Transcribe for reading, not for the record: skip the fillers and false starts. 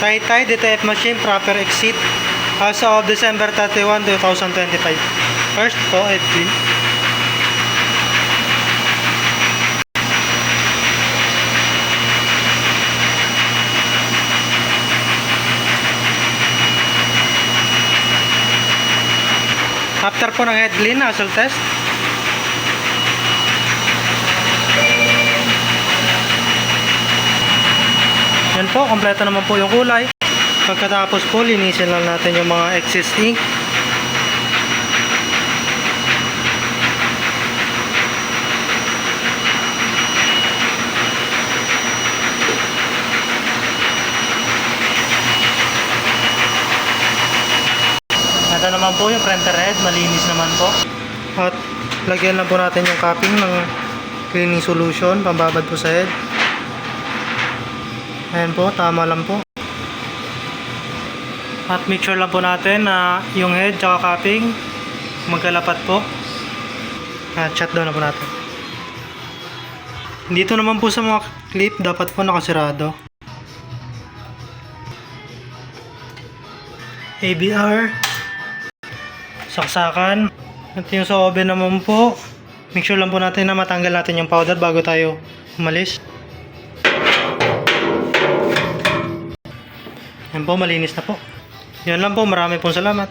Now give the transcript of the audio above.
Taytay DTF machine proper exit as of December 31, 2025. First po, Edwin. After po ng head clean, nozzle test. Yan po, kompleto naman po yung kulay. Pagkatapos po, linisin lang natin yung mga excess ink. Ito naman po yung printer head, malinis naman po. At lagyan lang po natin yung capping ng cleaning solution, pambabad po sa head. Ayan po, tama lang po. At make sure lang po natin na yung head tsaka capping magkalapat po. At shut down na po natin. Dito naman po sa mga clip, dapat po nakasirado. ABR, saksakan. At yung sa oven naman po, make sure lang po natin na matanggal natin yung powder bago tayo umalis. Yan po, malinis na po. Yan lang po, marami pong salamat.